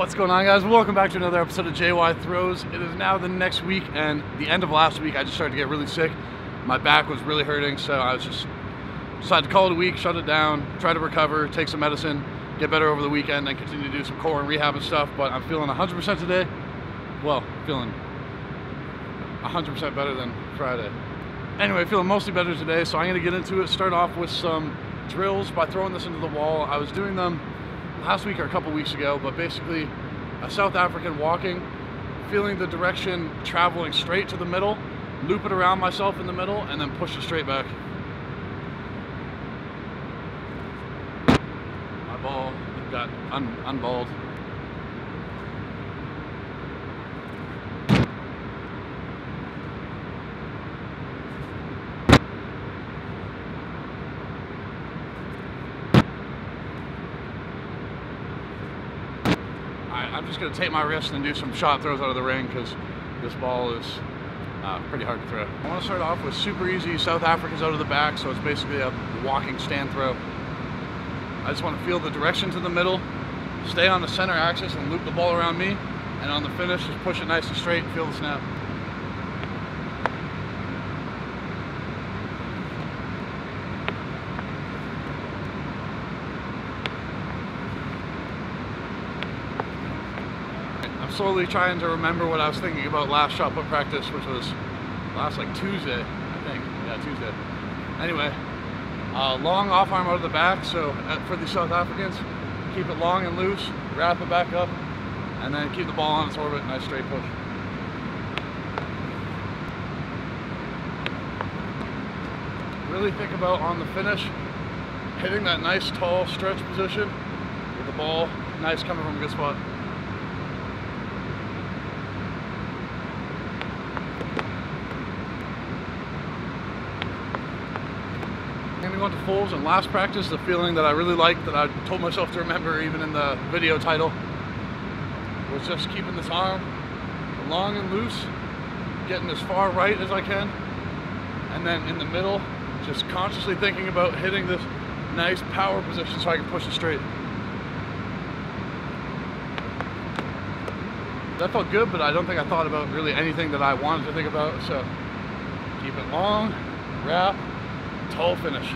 What's going on, guys? Welcome back to another episode of JY Throws. It is now the next week, and the end of last week I just started to get really sick. My back was really hurting, so I was just decided to call it a week, shut it down, try to recover, take some medicine, get better over the weekend, and continue to do some core and rehab and stuff. But I'm feeling 100% today. Well, feeling 100% better than Friday. Anyway, feeling mostly better today, so I'm going to get into it. Start off with some drills by throwing this into the wall. I was doing them last week or a couple weeks ago, but basically a South African walking, feeling the direction traveling straight to the middle, loop it around myself in the middle, and then push it straight back. My ball got unballed. I'm just going to take my wrist and do some shot throws out of the ring because this ball is pretty hard to throw. I want to start off with super easy South Africans out of the back, so it's basically a walking stand throw. I just want to feel the direction to the middle, stay on the center axis and loop the ball around me, and on the finish just push it nice and straight and feel the snap. Slowly trying to remember what I was thinking about last shot put practice, which was last like Tuesday, I think. Yeah, Tuesday. Anyway, long off arm out of the back, so for the South Africans, keep it long and loose, wrap it back up, and then keep the ball on its orbit, nice straight push. Really think about on the finish, hitting that nice tall stretch position with the ball nice coming from a good spot. Going to fulls, and last practice, the feeling that I really liked, that I told myself to remember even in the video title, was just keeping this arm long and loose, getting as far right as I can, and then in the middle just consciously thinking about hitting this nice power position so I can push it straight. That felt good, but I don't think I thought about really anything that I wanted to think about, so keep it long, wrap, tall finish.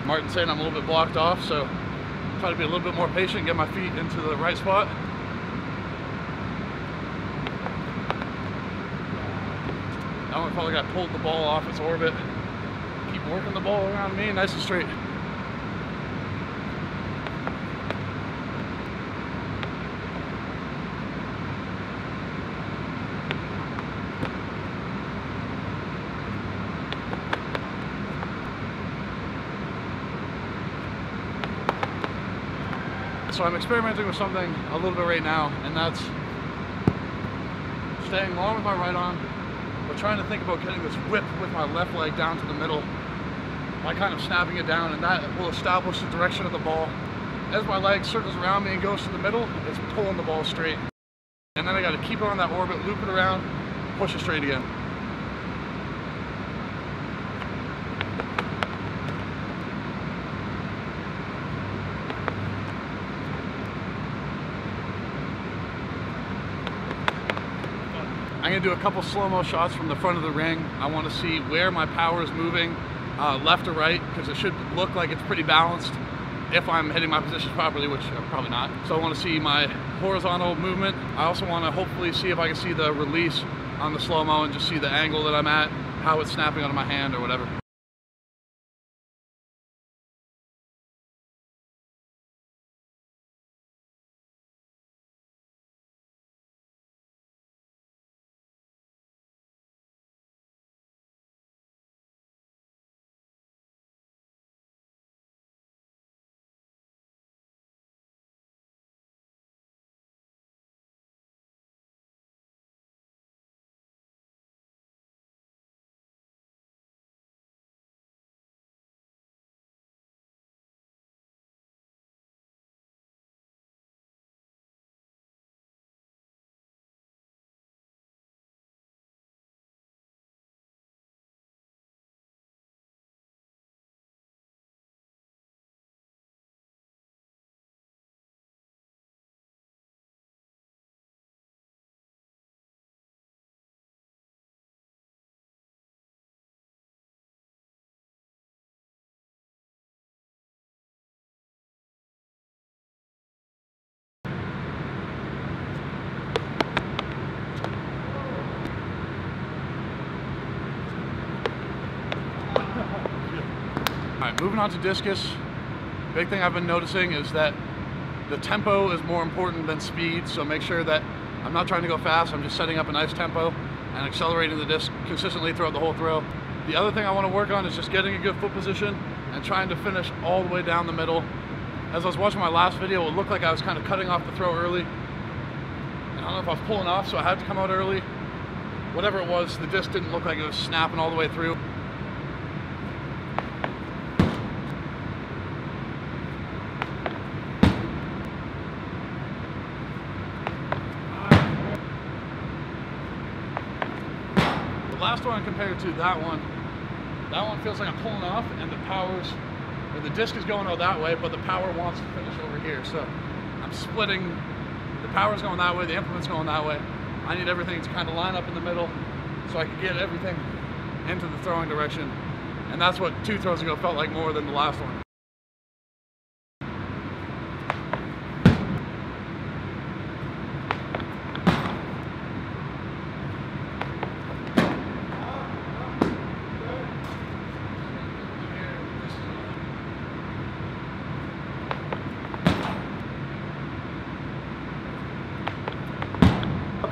Martin's saying I'm a little bit blocked off, so try to be a little bit more patient, get my feet into the right spot. That one felt like I pulled the ball off its orbit. Keep working the ball around me, nice and straight. So I'm experimenting with something a little bit right now, and that's staying long with my right arm, but trying to think about getting this whip with my left leg down to the middle by kind of snapping it down, and that will establish the direction of the ball. As my leg circles around me and goes to the middle, it's pulling the ball straight. And then I got to keep it on that orbit, loop it around, push it straight again. I'm going to do a couple slow-mo shots from the front of the ring. I want to see where my power is moving, left or right, because it should look like it's pretty balanced if I'm hitting my positions properly, which I'm probably not. So I want to see my horizontal movement. I also want to hopefully see if I can see the release on the slow-mo and just see the angle that I'm at, how it's snapping out of my hand or whatever. right, moving on to discus. Big thing I've been noticing is that the tempo is more important than speed, so make sure that I'm not trying to go fast, I'm just setting up a nice tempo and accelerating the disc consistently throughout the whole throw. The other thing I want to work on is just getting a good foot position and trying to finish all the way down the middle. As I was watching my last video, it looked like I was kind of cutting off the throw early. And I don't know if I was pulling off, so I had to come out early. Whatever it was, the disc didn't look like it was snapping all the way through. The last one compared to that one feels like I'm pulling off and the disc is going out that way, but the power wants to finish over here. So I'm splitting, the power's going that way, the implement's going that way. I need everything to kind of line up in the middle so I can get everything into the throwing direction. And that's what 2 throws ago felt like more than the last one.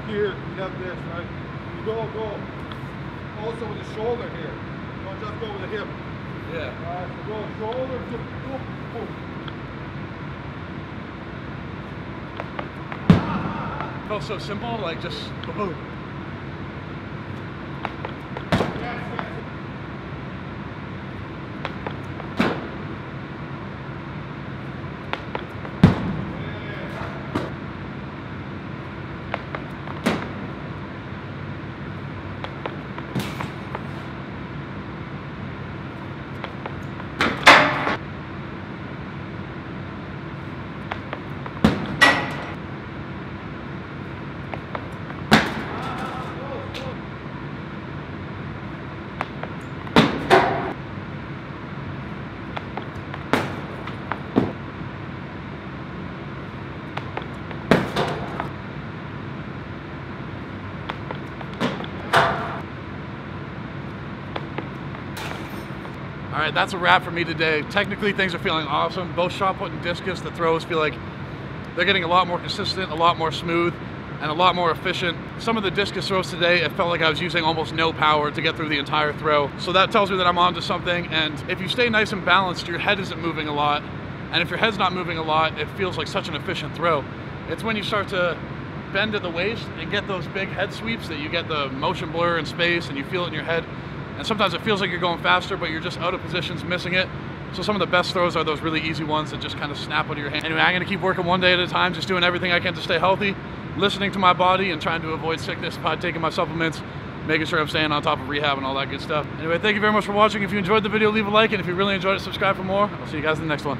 Here, you have this, right? You go also with the shoulder here. Don't just go with the hip. Yeah. Alright, so go shoulder, boom, boom. It felt so simple, like just boom. All right, that's a wrap for me today. Technically, things are feeling awesome. Both shot put and discus, the throws feel like they're getting a lot more consistent, a lot more smooth, and a lot more efficient. Some of the discus throws today, it felt like I was using almost no power to get through the entire throw. So that tells me that I'm onto something, and if you stay nice and balanced, your head isn't moving a lot. And if your head's not moving a lot, it feels like such an efficient throw. It's when you start to bend at the waist and get those big head sweeps that you get the motion blur in space and you feel it in your head. And sometimes it feels like you're going faster, but you're just out of positions, missing it. So some of the best throws are those really easy ones that just kind of snap out of your hand. Anyway, I'm gonna keep working one day at a time, just doing everything I can to stay healthy, listening to my body and trying to avoid sickness by taking my supplements, making sure I'm staying on top of rehab and all that good stuff. Anyway, thank you very much for watching. If you enjoyed the video, leave a like, and if you really enjoyed it, subscribe for more. I'll see you guys in the next one.